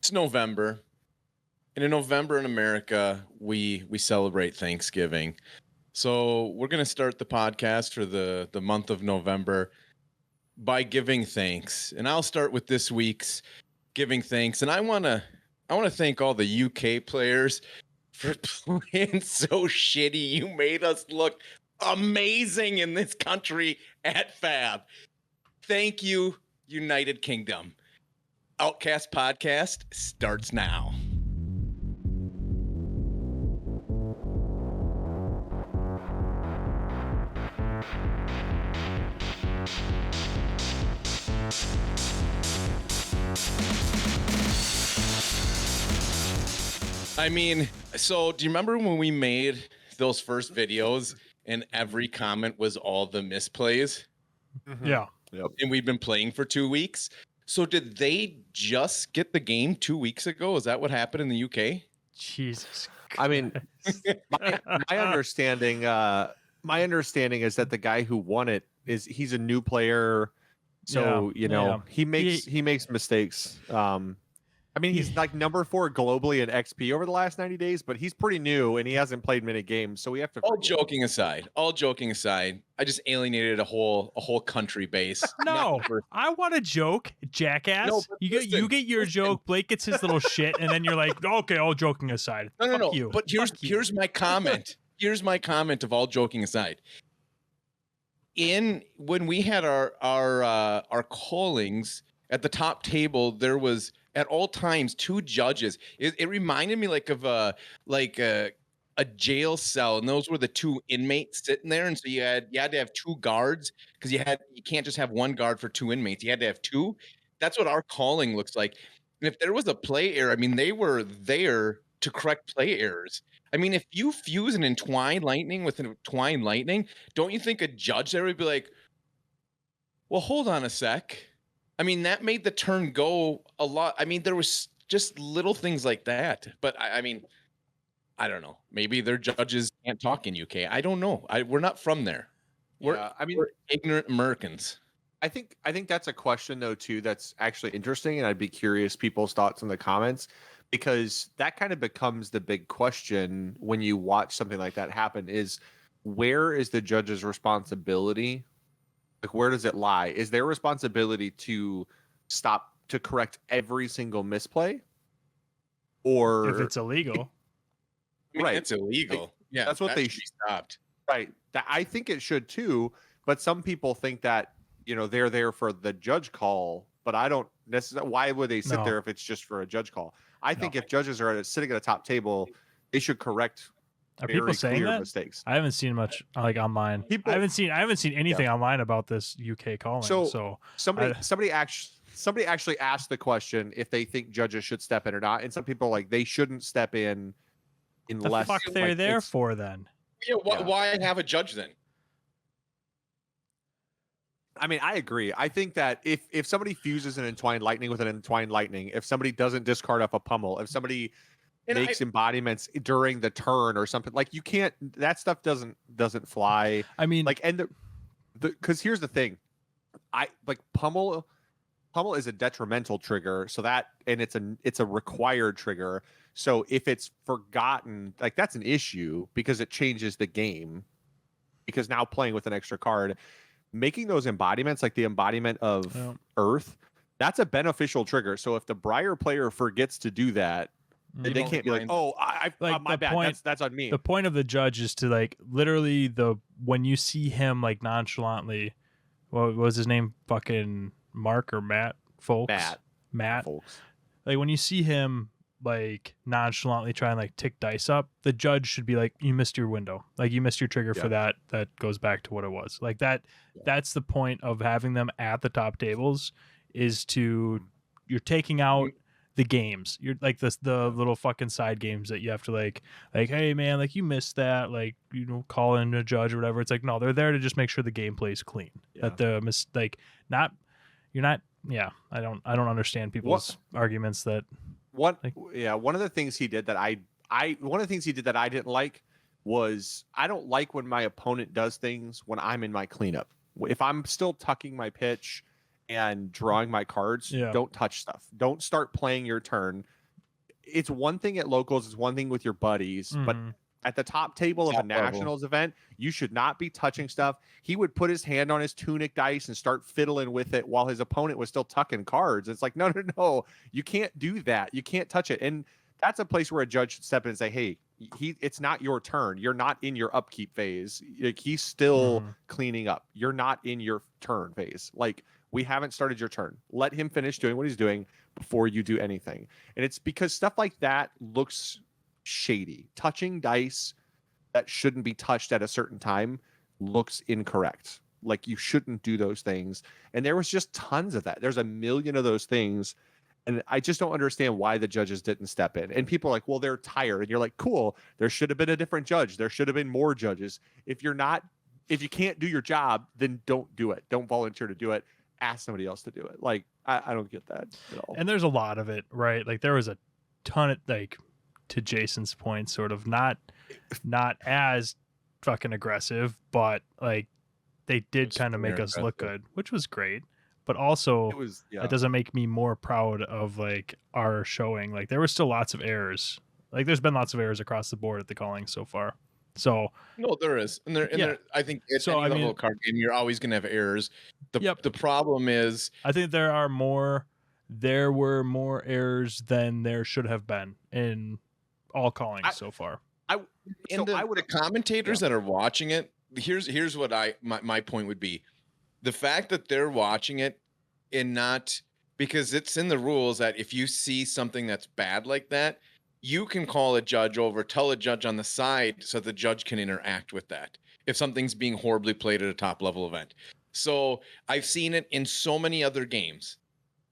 It's November, and in November in America, we celebrate Thanksgiving. So we're gonna start the podcast for the month of November by giving thanks, and I'll start with this week's giving thanks, and I wanna thank all the UK players for playing so shitty. You made us look amazing in this country at Fab. Thank you, United Kingdom. Outcast Podcast starts now. I mean, so do you remember when we made those first videos and every comment was all the misplays? Mm-hmm. Yeah. Yep. And we've been playing for 2 weeks. So did they just get the game 2 weeks ago? Is that what happened in the UK? Jesus Christ. I mean, my understanding is that the guy who won it he's a new player. So, he makes mistakes. I mean, he's like number 4 globally in XP over the last 90 days, but he's pretty new and he hasn't played many games. So we have to. All joking aside, I just alienated a whole country base. No, I want a joke, jackass. No, you get your joke. Blake gets his little shit, and then you're like, okay, all joking aside. No. You. But here's my comment. Here's my comment of all joking aside. When we had our callings at the top table, there was at all times 2 judges. It reminded me of a jail cell, and those were the 2 inmates sitting there. And so you had to have 2 guards because you can't just have 1 guard for 2 inmates. You had to have 2. That's what our calling looks like. And if there was a play error, I mean, they were there to correct play errors. I mean, if you fuse an Entwined Lightning with an Entwined Lightning, don't you think a judge there would be like, well, hold on a sec. I mean, that made the turn go a lot. I mean, there was just little things like that. But I mean, I don't know. Maybe their judges can't talk in UK. I don't know. We're not from there. We're ignorant Americans. I think that's a question though too that's actually interesting, and I'd be curious people's thoughts in the comments, because that kind of becomes the big question when you watch something like that happen: is where is the judge's responsibility? Like, where does it lie? Is their responsibility to correct every single misplay? Or if it's illegal. Right. It's illegal. Yeah. That's what they should be stopped. Right. I think it should too, but some people think that, they're there for the judge call, but I don't necessarily. Why would they sit there if it's just for a judge call? I think if judges are sitting at a top table, they should correct. Are people saying that? Mistakes. I haven't seen much online. I haven't seen anything online about this UK calling. So somebody actually asked the question if they think judges should step in or not, and some people are like they shouldn't step in unless. The fuck they're there for then? Yeah. Why have a judge then? I mean, I agree. I think that if somebody fuses an Entwined Lightning with an Entwined Lightning, if somebody doesn't discard off a pummel, if somebody makes embodiments during the turn or something, like, you can't. That stuff doesn't fly. I mean, like, and because here's the thing, pummel is a detrimental trigger, so that, and it's a required trigger. So if it's forgotten, like, that's an issue because it changes the game. Because now playing with an extra card, making those embodiments, like the embodiment of Earth, that's a beneficial trigger. So if the Briar player forgets to do that, they can't be like, oh, my bad. That's on me. The point of the judge is to, like, literally when you see him, like, nonchalantly, what was his name? Fucking Mark or Matt Folks? Matt Folks. Like, when you see him, like, nonchalantly try and, like, tick dice up, the judge should be like, you missed your window. Like, you missed your trigger for that. That goes back to what it was. Like, that. Yeah. That's the point of having them at the top tables, is you're taking out the games. You're like the little fucking side games that you have to like, hey man, like, you missed that, like, call in a judge or whatever. It's like, no, they're there to just make sure the game plays clean. Yeah. That I don't understand people's arguments that one of the things he did that I didn't like was, I don't like when my opponent does things when I'm in my cleanup. If I'm still tucking my pitch and drawing my cards, don't touch stuff. Don't start playing your turn. it's one thing at locals, it's one thing with your buddies, but at the top table of a nationals event, you should not be touching stuff. He would put his hand on his tunic dice and start fiddling with it while his opponent was still tucking cards. It's like, no, you can't do that. You can't touch it. And that's a place where a judge should step in and say, hey, it's not your turn. You're not in your upkeep phase. Like, he's still cleaning up. You're not in your turn phase. Like, we haven't started your turn. Let him finish doing what he's doing before you do anything. And it's because stuff like that looks shady. Touching dice that shouldn't be touched at a certain time looks incorrect. Like, you shouldn't do those things. And there was just tons of that. There's a million of those things. And I just don't understand why the judges didn't step in. And people are like, well, they're tired. And you're like, cool. There should have been a different judge. There should have been more judges. If you can't do your job, then don't do it. Don't volunteer to do it. Ask somebody else to do it. Like, I don't get that at all. And there's a lot of it, right? Like, there was a ton of, like, to Jason's point, sort of not as fucking aggressive, but like they did kind of make us look good, which was great. But also, it doesn't make me more proud of like our showing. Like, there were still lots of errors. Like, there's been lots of errors across the board at the calling so far. So no, there is, and there. I think at any level of card game, you're always going to have errors. The problem is, I think there were more errors than there should have been in all callings so far. The commentators that are watching it, here's what my point would be. The fact that they're watching it and not, because it's in the rules that if you see something that's bad like that, you can call a judge over, tell a judge on the side so the judge can interact with that if something's being horribly played at a top level event. So I've seen it in so many other games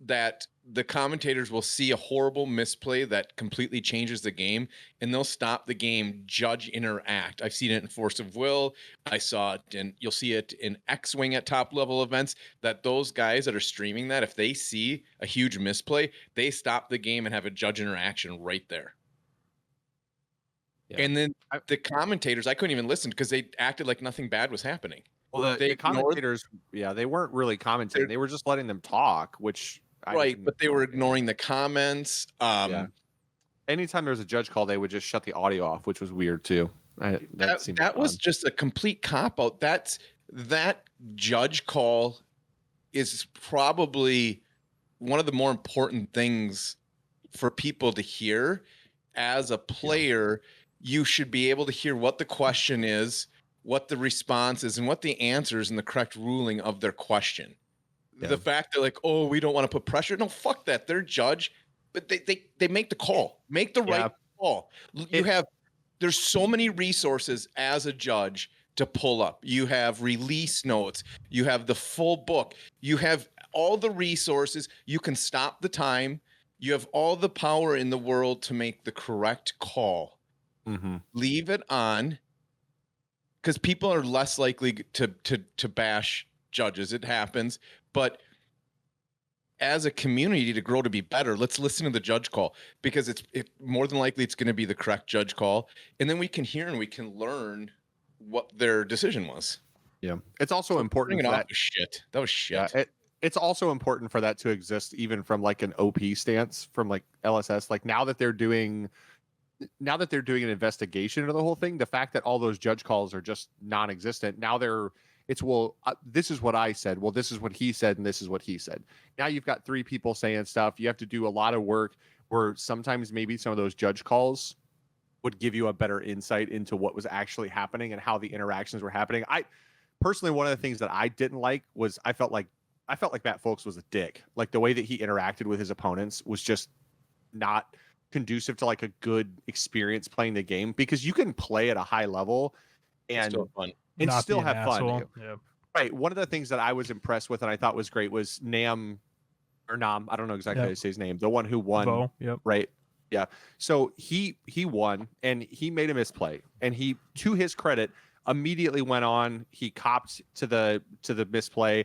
that the commentators will see a horrible misplay that completely changes the game, and they'll stop the game, judge, interact. I've seen it in Force of Will. I saw it, and you'll see it in X-Wing at top level events, that those guys that are streaming that, if they see a huge misplay, they stop the game and have a judge interaction right there. Yeah. And then the commentators, I couldn't even listen because they acted like nothing bad was happening. Well, the commentators, they weren't really commentating. They were just letting them talk, which... but they were ignoring the comments. Anytime there was a judge call, they would just shut the audio off, which was weird too. That was just a complete cop out. That judge call is probably one of the more important things for people to hear. As a player, you should be able to hear what the question is, what the response is, and what the answer is, and the correct ruling of their question. Yeah. The fact that like, oh, we don't want to put pressure. No, fuck that. They're judge, but they make the call. Make the right call. There's so many resources as a judge to pull up. You have release notes. You have the full book. You have all the resources. You can stop the time. You have all the power in the world to make the correct call. Leave it on, because people are less likely to bash judges. It happens. But as a community to grow to be better, let's listen to the judge call, because it's more than likely it's going to be the correct judge call. And then we can hear and we can learn what their decision was. Yeah. It's also important for that. That was shit. Yeah, it's also important for that to exist, even from like an OP stance, from like LSS. Like now that they're doing an investigation into the whole thing, the fact that all those judge calls are just non-existent. Now this is what I said. Well, this is what he said, and this is what he said. Now you've got three people saying stuff. You have to do a lot of work, where sometimes maybe some of those judge calls would give you a better insight into what was actually happening and how the interactions were happening. I personally, one of the things that I didn't like was I felt like Matt Folks was a dick. Like the way that he interacted with his opponents was just not conducive to like a good experience playing the game, because you can play at a high level and still have fun. Yeah. Right. One of the things that I was impressed with and I thought was great was Nam. I don't know exactly how to say his name. The one who won. Right. Yeah. So he won and he made a misplay, and he, to his credit, immediately went on. He copped to the misplay.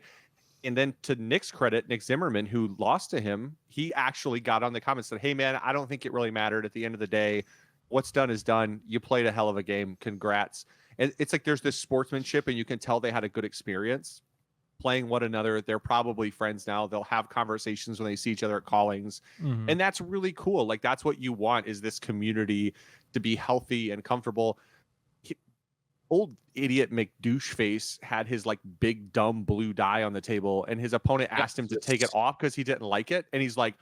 And then to Nick's credit, Nick Zimmerman, who lost to him, he actually got on the comments and said, hey, man, I don't think it really mattered. At the end of the day, what's done is done. You played a hell of a game. Congrats. And it's like there's this sportsmanship, and you can tell they had a good experience playing one another. They're probably friends now. They'll have conversations when they see each other at callings. And that's really cool. Like, that's what you want, is this community to be healthy and comfortable. Old idiot McDoucheface had his like big dumb blue die on the table, and his opponent asked him to take it off because he didn't like it. And he's like,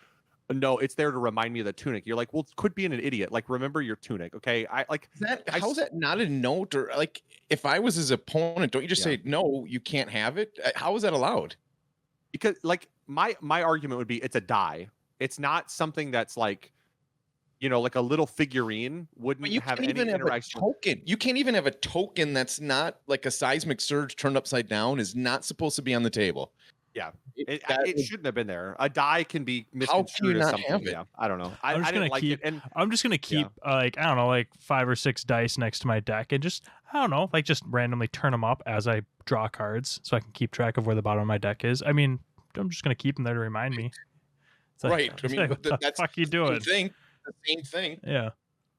no, it's there to remind me of the tunic. You're like, well, quit being an idiot. Like, remember your tunic, okay? How's that not a note? Or like, if I was his opponent, don't you just say, no, you can't have it? How is that allowed? Because like my argument would be, it's a die. It's not something that's like, you know, like a little figurine wouldn't have any interaction. Token. You can't even have a token that's not like a seismic surge turned upside down, is not supposed to be on the table. Yeah, it shouldn't have been there. A die can be misconstrued as something. Yeah, I don't know. I didn't like it, and I'm just gonna keep like, I don't know, like 5 or 6 dice next to my deck, and just, I don't know, like just randomly turn them up as I draw cards, so I can keep track of where the bottom of my deck is. I mean, I'm just gonna keep them there to remind me. It's like, right. I mean, like, what the fuck you doing? The same thing. Yeah.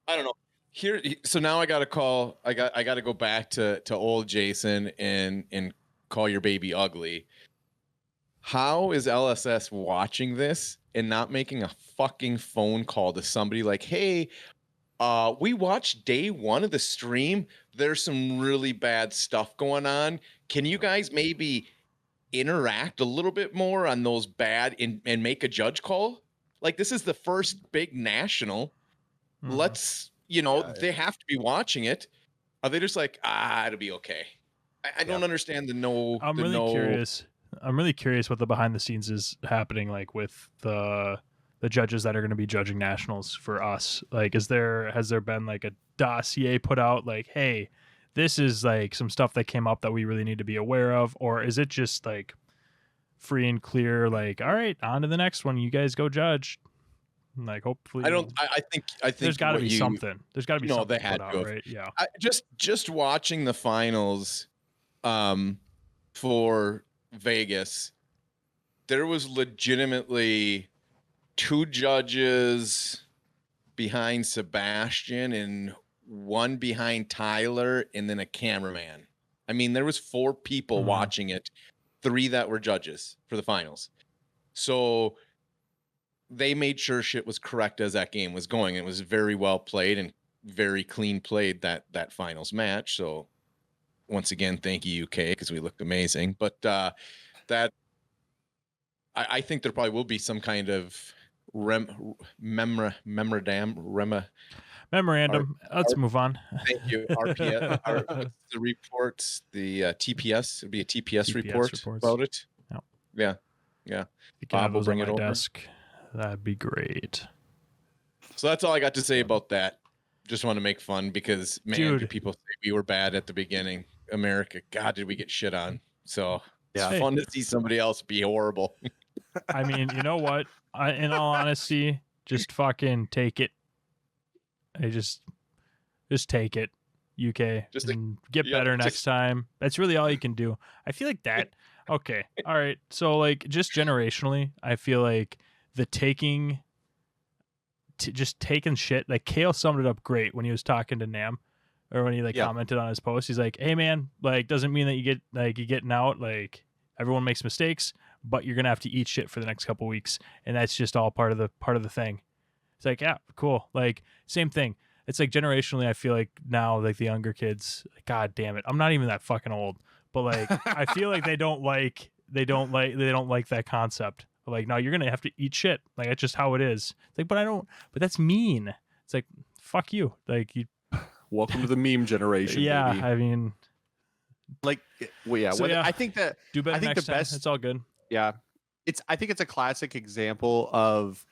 I don't know. Here, so now I got to call. I got to go back to old Jason and call your baby ugly. How is LSS watching this and not making a fucking phone call to somebody like, hey, we watched day 1 of the stream. There's some really bad stuff going on. Can you guys maybe interact a little bit more on those bad and make a judge call? Like, this is the first big national. Let's, they have to be watching it. Are they just like, it'll be okay? I don't understand the no. I'm really curious. I'm really curious what the behind the scenes is happening, like with the judges that are going to be judging nationals for us. Like, has there been like a dossier put out like, hey, this is like some stuff that came up that we really need to be aware of? Or is it just like free and clear, like, all right, on to the next one, you guys go judge? Like, hopefully, I think there's got to be something. There's got to be something they had put out, right? Yeah. Just watching the finals, for Vegas, there was legitimately 2 judges behind Sebastian and 1 behind Tyler, and then a cameraman. I mean, there was 4 people watching it, 3 that were judges for the finals. So they made sure shit was correct as that game was going. It was very well played and very clean played, that finals match. So once again, thank you, UK, because we looked amazing. But I think there probably will be some kind of memorandum. Let's move on. Thank you. RPS, the reports, the TPS. It'll be a TPS report about it. Yep. Yeah. Bob will bring it over. Desk. That'd be great. So that's all I got to say about that. Just want to make fun because, man, Dude, people say we were bad at the beginning. America, God, did we get shit on? So it's fun to see somebody else be horrible. I mean, you know what? In all honesty, just fucking take it. Just take it, UK. And get better next time. That's really all you can do. I feel like that. Okay. All right. So, like, just generationally, I feel like the taking shit. Like, Kale summed it up great when he was talking to Nam, or when he commented on his post. He's like, "Hey, man, like, doesn't mean that you're getting out. Like, everyone makes mistakes, but you're gonna have to eat shit for the next couple weeks, and that's just all part of the thing." It's like, yeah, cool. Like, same thing. It's like generationally, I feel like now, like the younger kids, God damn it, I'm not even that fucking old, but like, I feel like they don't like that concept. Like, no, you're gonna have to eat shit. Like, that's just how it is. It's like, but that's mean. It's like, fuck you. Like, you. Welcome to the meme generation. Yeah, baby. I mean, like, well, yeah. So, I think that do better. I think the best. It's all good. Yeah, I think it's a classic example of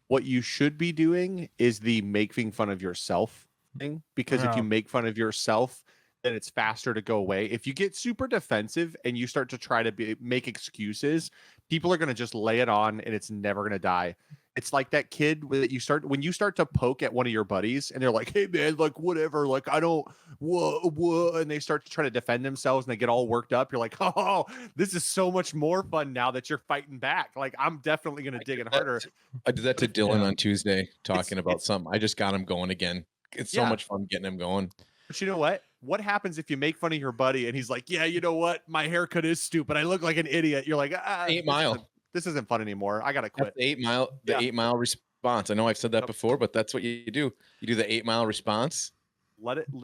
what you should be doing is the making fun of yourself thing. Because if you make fun of yourself, then it's faster to go away. If you get super defensive and you start to try to make excuses, people are going to just lay it on, and it's never going to die. It's like that kid when you start to poke at one of your buddies and they're like, "Hey man, like whatever, like I don't whoa," and they start to try to defend themselves and they get all worked up. You're like, "Oh, this is so much more fun now that you're fighting back." Like, I'm definitely going to dig it harder. I did that to Dylan on Tuesday, talking about something. I just got him going again. It's so much fun getting him going. But you know what? what happens if you make fun of your buddy and he's like, yeah, you know what? My haircut is stupid. I look like an idiot. You're like, 8 Mile. This isn't fun anymore. I gotta quit. That's the 8 Mile. The 8 Mile response. I know I've said that before, but that's what you do. You do the 8 Mile response.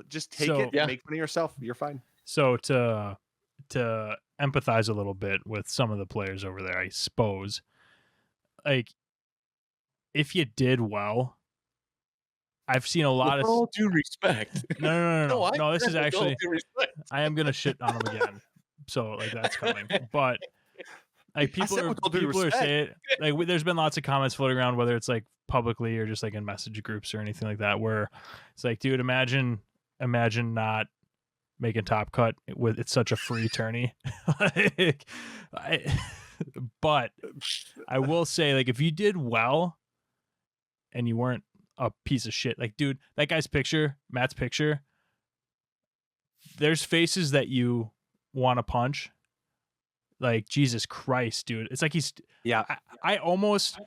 Just take it. Yeah. Make fun of yourself. You're fine. So to empathize a little bit with some of the players over there, I suppose, like if you did well, I've seen a lot with of all due respect. No. This is actually I am gonna shit on him again. So like that's coming, but like people are saying like there's been lots of comments floating around, whether it's like publicly or just like in message groups or anything like that, where it's like, dude, imagine not making Top Cut with it's such a free tourney. But I will say, like, if you did well and you weren't a piece of shit, like, dude, that guy's picture, Matt's picture, there's faces that you want to punch. Like, Jesus Christ, dude. It's like he's I almost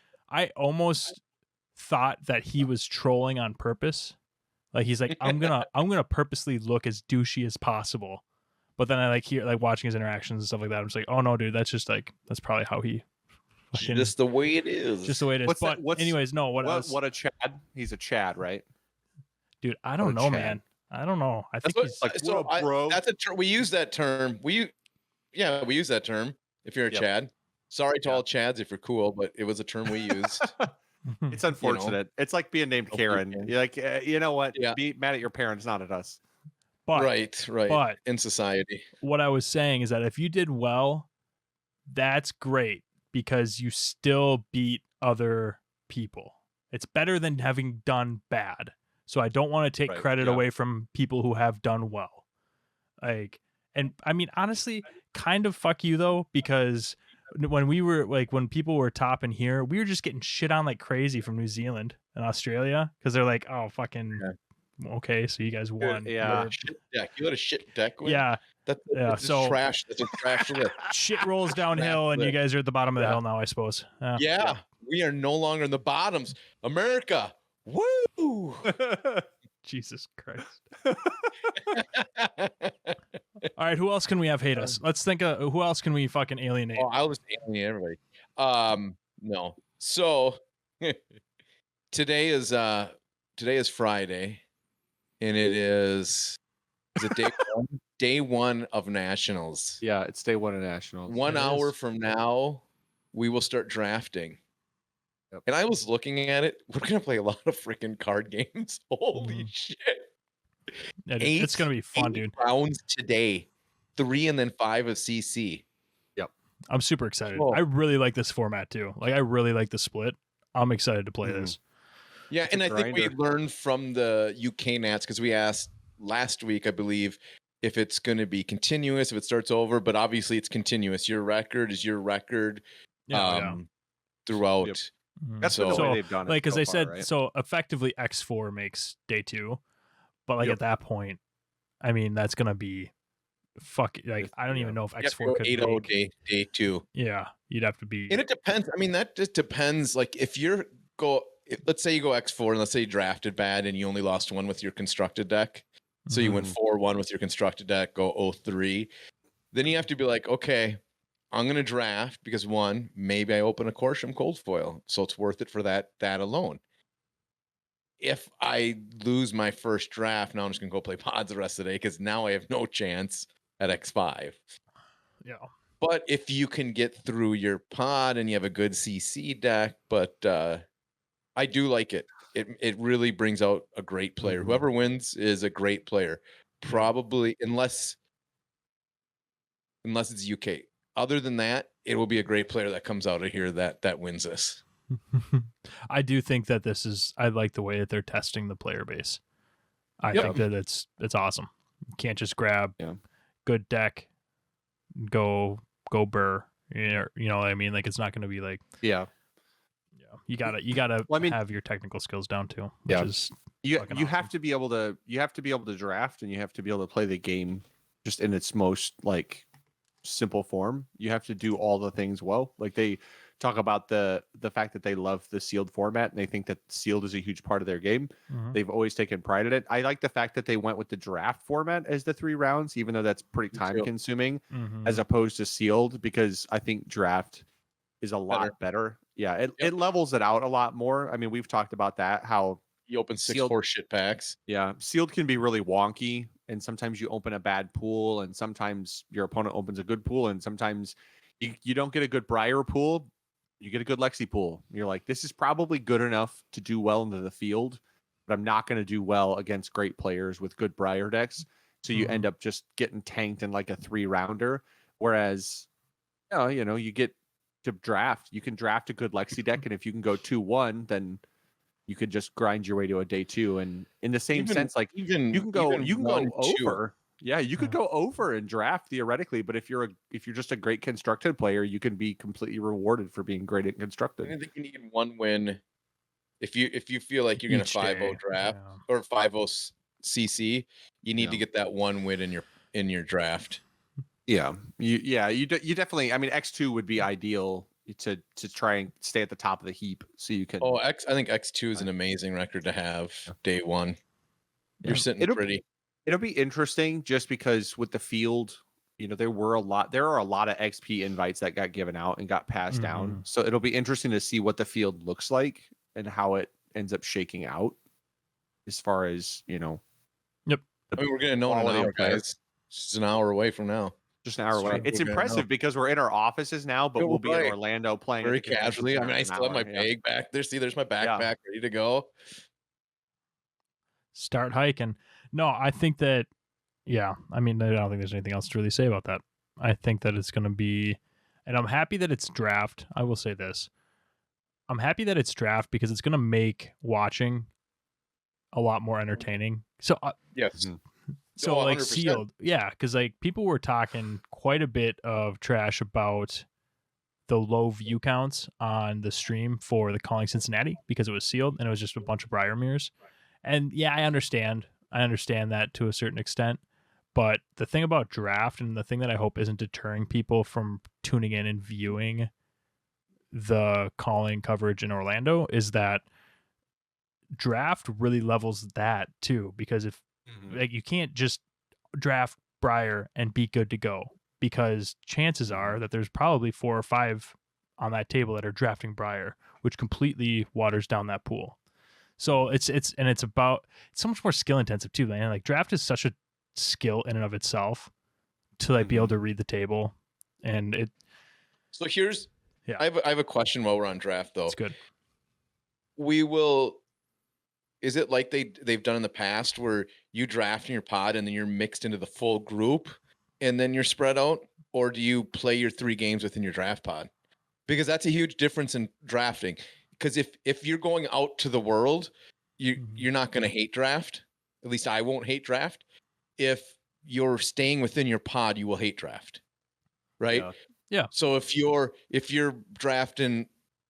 thought that he was trolling on purpose. Like he's like, I'm gonna purposely look as douchey as possible. But then I like hear like watching his interactions and stuff like that. I'm just like, oh no, dude, that's just like that's probably how he just the way it is. Just the way it is. Anyways, no, what a Chad? He's a Chad, right? Dude, I don't know, man. I don't know. I think he's like bro. That's a term we use that term. We use that term if you're a Chad. Sorry to all Chads if you're cool, but it was a term we used. It's unfortunate. It's like being named Karen. You're like, you know what? Yeah. Be mad at your parents, not at us. But, right. But in society, what I was saying is that if you did well, that's great because you still beat other people. It's better than having done bad. So I don't want to take credit away from people who have done well. Like, and I mean, honestly, kind of fuck you though, because when we were like, when people were topping here, we were just getting shit on like crazy from New Zealand and Australia because they're like, oh, fucking okay, so you guys won. Yeah, you had a shit deck win. Yeah, that's so trash. That's a trash list. Shit rolls downhill, and you guys are at the bottom of the hill now, I suppose. We are no longer in the bottoms. America, woo! Jesus Christ. All right, who else can we have hate us? Let's think of who else can we fucking alienate? Oh, I'll just alienate everybody. No. So today is Friday, and is it day one of Nationals. Yeah, it's day one of Nationals. 1 hour from now, we will start drafting. Yep. And I was looking at it. We're gonna play a lot of freaking card games. Holy shit! It's gonna be fun, dude. Rounds today, 3 and then 5 of CC. Yep, I'm super excited. I really like this format too. Like I really like the split. I'm excited to play this. Yeah, and I think we learned from the UK Nats because we asked last week, I believe, if it's going to be continuous, if it starts over. But obviously, it's continuous. Your record is your record throughout. Yep. That's the way they've done it. Like, because they said right? so effectively X4 makes day 2, but like at that point, I mean that's gonna be like I don't even know if X4 could 8-0 day 2. Yeah, you'd have to be. And it depends. I mean, that just depends. Like if let's say you go X4 and let's say you drafted bad and you only lost 1 with your constructed deck. So you went 4-1 with your constructed deck, go 0-3. Then you have to be like, okay, I'm going to draft because 1, maybe I open a Corsham Cold Foil. So it's worth it for that alone. If I lose my first draft, now I'm just going to go play pods the rest of the day because now I have no chance at X5. Yeah. But if you can get through your pod and you have a good CC deck, but I do like it. It really brings out a great player. Whoever wins is a great player. Probably, unless it's UK. Other than that, it will be a great player that comes out of here that wins this. I do think that I like the way that they're testing the player base. I think that it's awesome. You can't just grab good deck, go burr. You know what I mean? Like it's not going to be like you gotta have your technical skills down too. Which is you awesome. have to be able to draft and you have to be able to play the game just in its most like simple form. You have to do all the things well. Like they talk about the fact that they love the sealed format and they think that sealed is a huge part of their game. They've always taken pride in it. I like the fact that they went with the draft format as the 3 rounds, even though that's pretty time consuming, as opposed to sealed, because I think draft is a lot better. Yeah, it levels it out a lot more. I mean, we've talked about that, how you open 6 sealed, horseshit packs. Yeah, sealed can be really wonky, and sometimes you open a bad pool, and sometimes your opponent opens a good pool, and sometimes you don't get a good Briar pool, you get a good Lexi pool. You're like, this is probably good enough to do well into the field, but I'm not going to do well against great players with good Briar decks. So you end up just getting tanked in like a 3-rounder. Whereas, you get to draft, you can draft a good Lexi deck, and if you can go 2-1, then you could just grind your way to a day 2. And in the same sense, like you can go over. Yeah, you could go over and draft theoretically, but if you're just a great constructed player, you can be completely rewarded for being great at constructed. I think you need 1 win if you feel like you're going to 5-0 draft or 5-0 CC. You need to get that 1 win in your draft. Yeah, you definitely. I mean, X2 would be ideal to try and stay at the top of the heap, so you can. Oh, I think X2 is an amazing record to have day 1. You're sitting pretty. It'll be interesting just because with the field, there are a lot of XP invites that got given out and got passed down. So it'll be interesting to see what the field looks like and how it ends up shaking out as far as, Yep. I mean, we're going to know in an hour, guys. Just an hour away from now. Just an hour away. It's impressive because we're in our offices now, but we'll be in Orlando playing very casually. I mean, I still have my bag back there. See, there's my backpack ready to go. Start hiking. No, I think that, I mean, I don't think there's anything else to really say about that. I think that it's going to be, and I'm happy that it's draft. I will say this. I'm happy that it's draft because it's going to make watching a lot more entertaining. So, yes. So, like, 100%. Sealed. Yeah, because, like, people were talking quite a bit of trash about the low view counts on the stream for the Calling Cincinnati because it was sealed and it was just a bunch of Briar mirrors. And, yeah, I understand that to a certain extent. But the thing about draft and the thing that I hope isn't deterring people from tuning in and viewing the calling coverage in Orlando is that draft really levels that too. Because if like you can't just draft Briar and be good to go, because chances are that there's probably 4 or 5 on that table that are drafting Briar, which completely waters down that pool. So it's so much more skill intensive too, man. Like draft is such a skill in and of itself to like be able to read the table, and it. So here's, I have a question while we're on draft though. It's good. Is it like they've done in the past where you draft in your pod and then you're mixed into the full group and then you're spread out, or do you play your 3 games within your draft pod? Because that's a huge difference in drafting. Because if you're going out to the world, you're not going to hate draft. At least I won't hate draft. If you're staying within your pod, you will hate draft, right? Yeah. So if you're drafting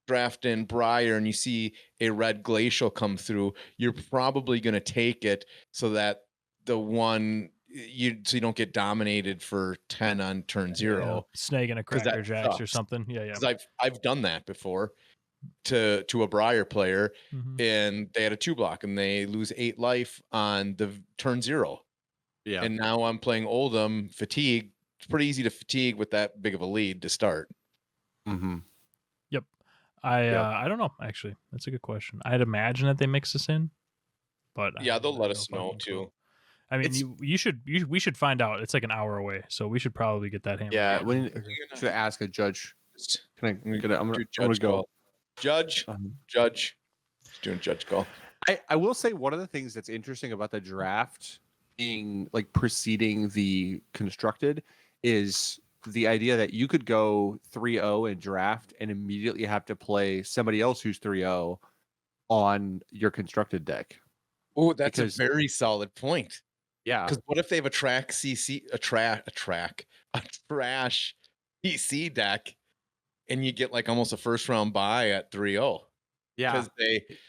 Briar and you see a red glacial come through, you're probably going to take it so that so you don't get dominated for 10 on turn 0. Snagging a Cracker Jacks or something. Yeah. Because I've done that before to a Briar player, and they had a 2-block and they lose 8 life on the turn 0. Yeah. And now I'm playing Oldham fatigue. It's pretty easy to fatigue with that big of a lead to start. Yep. I don't know, actually. That's a good question. I'd imagine that they mix this in, but they'll let us know too. I mean, we should find out. It's like an hour away, so we should probably get that hammered. Yeah, should I ask a judge? I'm gonna go. Judge. Doing judge call. I will say one of the things that's interesting about the draft being like preceding the constructed is the idea that you could go 3-0 in draft and immediately have to play somebody else who's 3-0 on your constructed deck. Oh, that's a very solid point. Yeah. Because what if they have a trash PC deck and you get like almost a first round bye at 3-0? Yeah.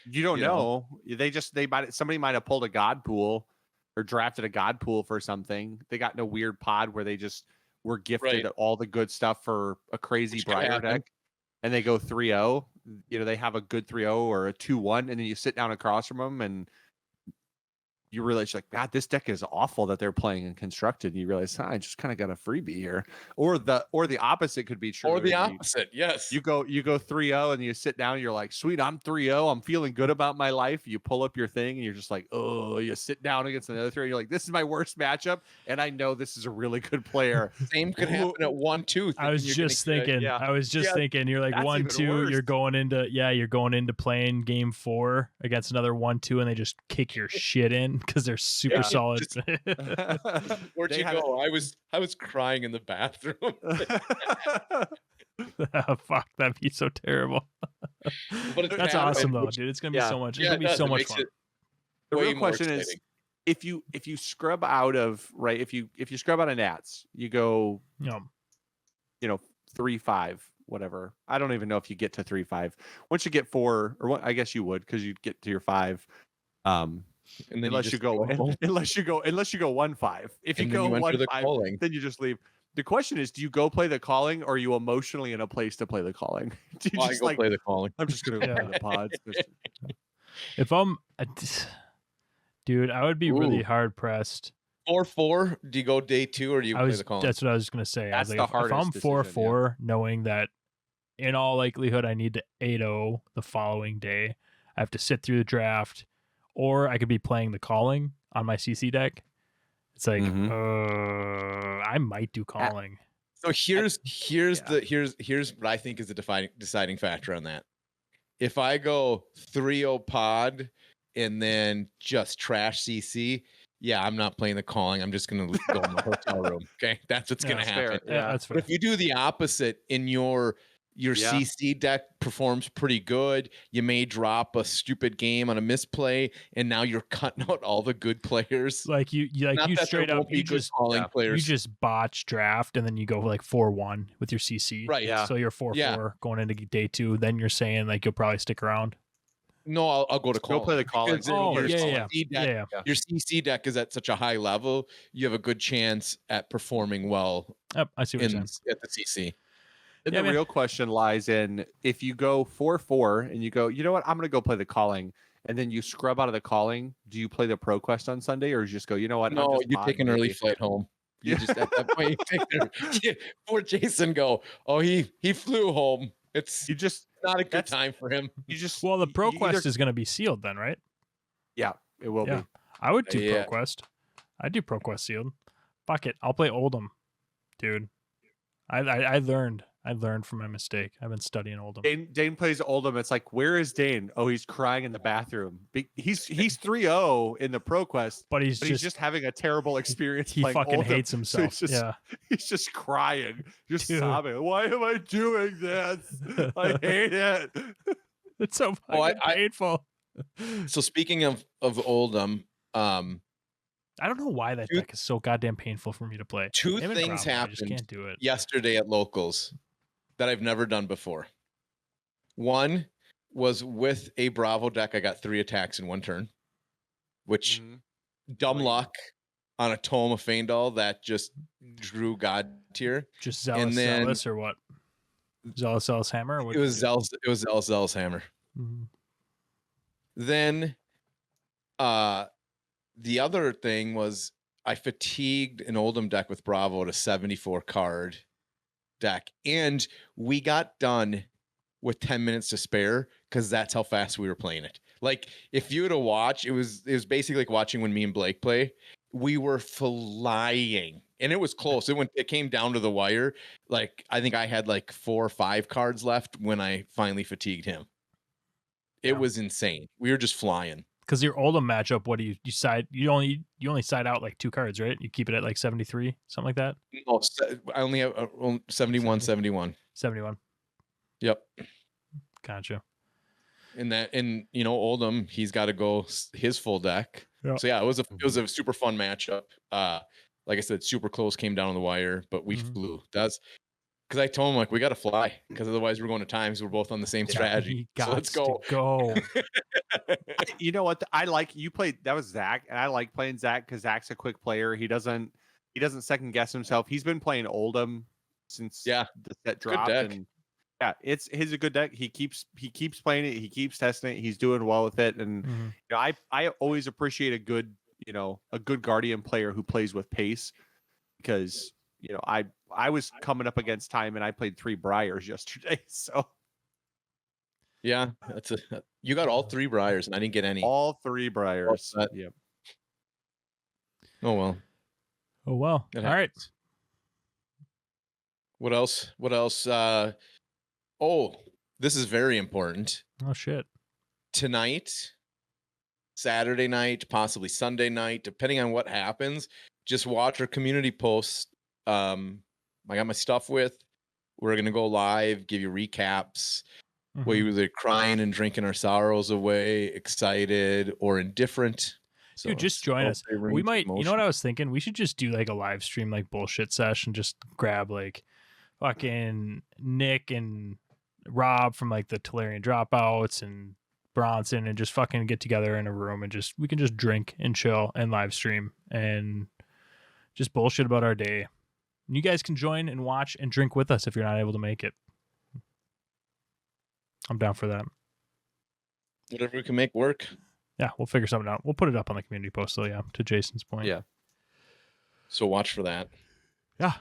You don't know. Somebody might have pulled a God pool or drafted a God pool for something. They got in a weird pod where they just were gifted all the good stuff for a crazy Briar deck. and they go 3-0, they have a good 3-0 or a 2-1, and then you sit down across from them and you realize, like, God, this deck is awful that they're playing in constructed. And you realize, I just kind of got a freebie here. Or the opposite could be true. Or the opposite, yes. You go 3-0 and you sit down and you're like, sweet, I'm 3-0. I'm feeling good about my life. You pull up your thing and you're just like, oh, you sit down against another 3. You're like, this is my worst matchup. And I know this is a really good player. Same could happen at 1-2. I was just thinking, you're like 1-2, you're going into playing game 4 against another 1-2 and they just kick your shit in because they're super solid. Where'd you go? I was crying in the bathroom. Fuck, that'd be so terrible. But that's awesome though, dude. It's gonna be so much. It's gonna be so much fun. The real question is, if you scrub out of if you scrub out of Nats, you go 3-5, whatever. I don't even know if you get to 3-5. Once you get 4, or I guess you would, because you'd get to your 5. And then unless you go 1-5. If you go 1-5, then you just leave. The question is, do you go play the calling, or are you emotionally in a place to play the calling? Do you just play the calling? I'm just gonna play the pods. If I'm dude, I would be really hard pressed. 4-4. Do you go day 2 or do you play the calling? That's what I was gonna say. That's I was like, if I'm 4-4, knowing that in all likelihood I need to 8-0 the following day, I have to sit through the draft, or I could be playing the calling on my CC deck. It's like, I might do calling. So here's what I think is the deciding factor on that. If I go 3-0 pod and then just trash CC, I'm not playing the calling. I'm just gonna go in the hotel room. Okay, that's what's gonna happen. Yeah, that's fair. But if you do the opposite in your CC deck performs pretty good. You may drop a stupid game on a misplay, and now you're cutting out all the good players. Like you straight up, you just botch draft, and then you go like 4-1 with your CC. Right. Yeah. So you're 4-4 going into day 2. Then you're saying like you'll probably stick around. No, I'll go to calling. Go play the calling. Your CC deck is at such a high level, you have a good chance at performing well. Yep, I see what you're saying. At the CC. The real question lies in, if you go 4-4 and you go, you know what, I'm going to go play the calling, and then you scrub out of the calling, do you play the Pro Quest on Sunday, or you just go, you know what? No, you take an early flight home. You just at that point, poor Jason go, oh, he flew home. It's not a good time for him. The Pro Quest is going to be sealed then, right? Yeah, it will be. I would do Pro Quest. I'd do Pro Quest sealed. Fuck it, I'll play Oldham, dude. I learned from my mistake. I've been studying Oldham. Dane plays Oldham. It's like, where is Dane? Oh, he's crying in the bathroom. He's 3-0 in the Pro Quest, but he's just having a terrible experience. He fucking Oldham. hates himself. So he's just crying, just sobbing. Why am I doing this? I hate it. It's so fucking painful. So speaking of Oldham, I don't know why that deck is so goddamn painful for me to play. Two things happened yesterday at locals that I've never done before. One was with a Bravo deck. I got 3 attacks in one turn, which dumb luck on a Tome of Feindal that just drew God tier. Just Zealous or what? Zealous Hammer? Or it was Zealous Hammer. Mm-hmm. Then the other thing was I fatigued an Oldham deck with Bravo to 74 card deck, and we got done with 10 minutes to spare because that's how fast we were playing it. Like, if you were to watch, it was basically like watching when me and Blake play. We were flying, and it was close. It came down to the wire. Like, I think I had like 4 or 5 cards left when I finally fatigued him. It was insane. We were just flying. Because your Oldham matchup, what do you side? You only side out like 2 cards, right? You keep it at like 73, something like that. No, I only have 71. 71. Yep. Gotcha. And Oldham, he's got to go his full deck. Yep. So yeah, it was a super fun matchup. Like I said, super close, came down on the wire, but we flew. That's because I told him, like, we got to fly because otherwise we're going to times. We're both on the same strategy. So let's go. You know what? I like you played. That was Zach, and I like playing Zach because Zach's a quick player. He doesn't second guess himself. He's been playing Oldham since the set dropped, and Yeah, he's a good deck. He keeps playing it. He keeps testing it. He's doing well with it. And Mm-hmm. you know, I always appreciate a good Guardian player who plays with pace, because you know I was coming up against time and I played 3 Briars yesterday. So Yeah, you got all 3 Briars and I didn't get any. all 3 Briars. Yep. Oh well. Oh well. All right. What else? Oh, this is very important. Oh shit. Tonight, Saturday night, possibly Sunday night, depending on what happens, just watch our community posts. I got my stuff with. We're gonna go live, give you recaps. Mm-hmm. We're either crying and drinking our sorrows away, excited or indifferent. So dude, just join us. We might, you know what I was thinking? We should just do like a live stream, like bullshit session. Just grab like fucking Nick and Rob from like the Tolarian Dropouts and Bronson, and just fucking get together in a room and we can just drink and chill and live stream and just bullshit about our day. And you guys can join and watch and drink with us if you're not able to make it. I'm down for that. Whatever we can make work. Yeah, we'll figure something out. We'll put it up on the community post. So yeah, to Jason's point. Yeah. So watch for that. Yeah.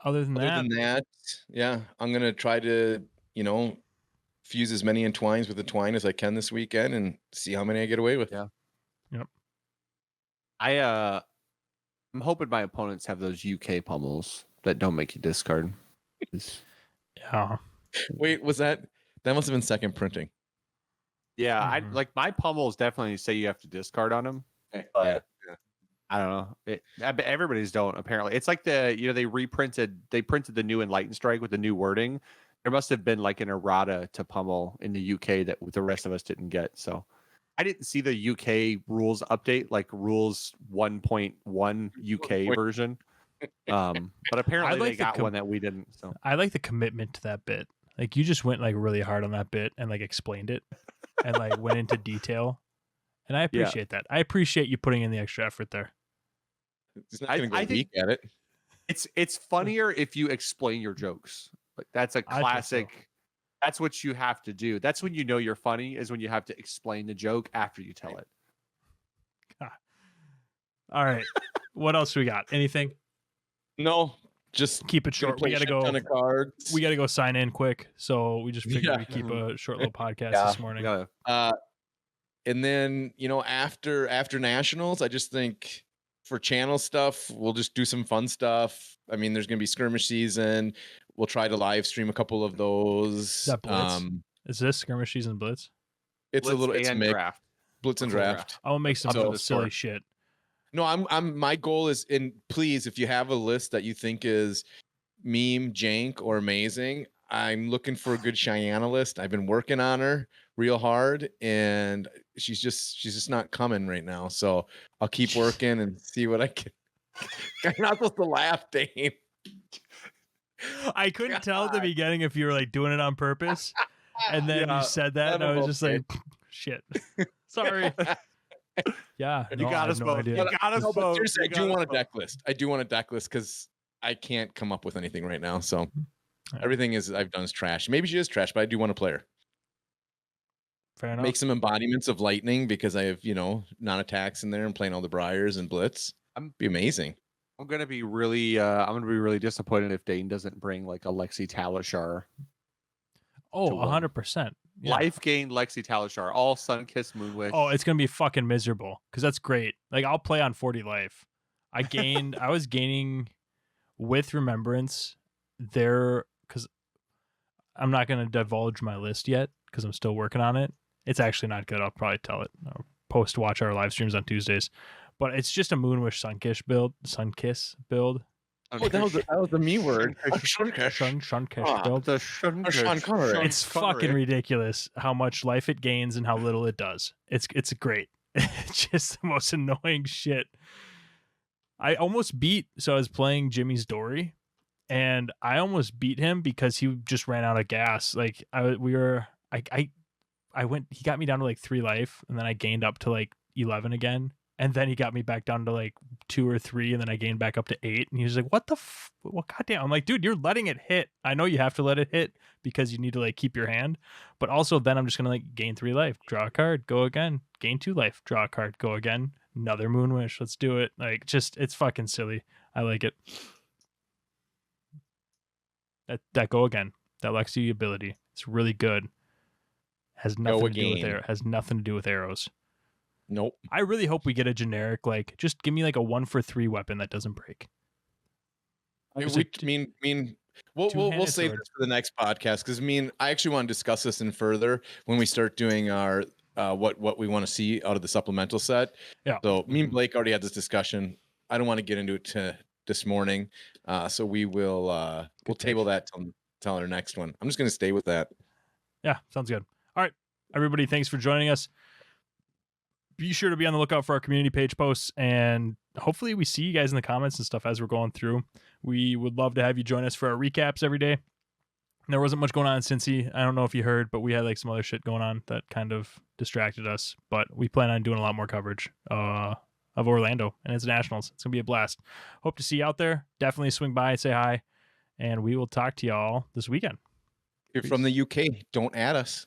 Other than that, yeah, I'm gonna try to, fuse as many entwines with the twine as I can this weekend and see how many I get away with. Yeah. Yep. I'm hoping my opponents have those UK pummels that don't make you discard. Yeah. Wait, was that must have been second printing? Yeah, I like my pummels definitely say you have to discard on them. But yeah. I don't know. Everybody's don't apparently. It's like they printed the new Enlightened Strike with the new wording. There must have been like an errata to pummel in the UK that the rest of us didn't get. So I didn't see the UK rules update, like rules 1.1 UK version. But apparently they got one that we didn't. So I like the commitment to that bit. Like you just went like really hard on that bit and like explained it and like went into detail. And I appreciate that. I appreciate you putting in the extra effort there. It's not gonna go weak at it. It's funnier if you explain your jokes. Like that's a classic. So. That's what you have to do. That's when you know you're funny, is when you have to explain the joke after you tell it. God. All right. What else we got? Anything? No. Just keep it short. We gotta go. Ton of cards. We gotta go sign in quick. So we just figured we'd keep a short little podcast this morning. And then after nationals, I just think for channel stuff, we'll just do some fun stuff. I mean, there's gonna be skirmish season. We'll try to live stream a couple of those. Is that Blitz? Is this skirmish season Blitz? It's Blitz a little. It's draft. Blitz and draft. I will make some silly shit. No, I'm. My goal is, please, if you have a list that you think is meme, jank, or amazing, I'm looking for a good Cheyenne list. I've been working on her real hard, and she's just not coming right now. So I'll keep working and see what I can. I'm not supposed to laugh, Dane. I couldn't tell at the beginning if you were like doing it on purpose, and then you said that, and I was just like, shit. Sorry. Yeah, you got us both. You got us both. Seriously, I do want a deck list. I do want a deck list because I can't come up with anything right now. So everything I've done is trash. Maybe she is trash, but I do want to play her. Fair enough. Make some embodiments of lightning because I have non-attacks in there and playing all the Briars and Blitz. Be amazing. I'm gonna be really disappointed if Dane doesn't bring like a Lexi Talishar. Oh, 100%. Yeah. Life gain Lexi Talishar, all Sunkiss Moonwish. Oh, it's gonna be fucking miserable because that's great. Like I'll play on 40 life. I was gaining with Remembrance there because I'm not gonna divulge my list yet because I'm still working on it. It's actually not good. I'll probably tell it. I'll watch our live streams on Tuesdays, but it's just a Moonwish Sunkiss build. Oh, that was a me word. Shunkish build. Sean Connery. It's fucking ridiculous how much life it gains and how little it does. It's great. It's just the most annoying shit. I almost beat. So I was playing Jimmy's Dory, and I almost beat him because he just ran out of gas. Like I went. He got me down to like 3 life, and then I gained up to like 11 again, And then he got me back down to like 2 or 3, and then I gained back up to 8. And he was like, "What the? Well, goddamn!" I'm like, "Dude, you're letting it hit. I know you have to let it hit because you need to like keep your hand, but also then I'm just gonna like gain 3 life, draw a card, go again, gain 2 life, draw a card, go again, another Moon Wish. Let's do it. Like, just it's fucking silly. I like it. That go again. That Lexi ability. It's really good. Has nothing to do with Has nothing to do with arrows. Nope. I really hope we get a generic, like, just give me like a 1-for-3 weapon that doesn't break. We'll save this for the next podcast because I actually want to discuss this in further when we start doing our what we want to see out of the supplemental set. Yeah. So me and Blake already had this discussion. I don't want to get into it this morning, so we'll table that till our next one. I'm just going to stay with that. Yeah, sounds good. All right, everybody, thanks for joining us. Be sure to be on the lookout for our community page posts, and hopefully we see you guys in the comments and stuff as we're going through. We would love to have you join us for our recaps every day. There wasn't much going on in Cincy. I don't know if you heard, but we had like some other shit going on that kind of distracted us. But we plan on doing a lot more coverage of Orlando and its nationals. It's going to be a blast. Hope to see you out there. Definitely swing by and say hi, and we will talk to y'all this weekend. If you're from the UK, don't add us.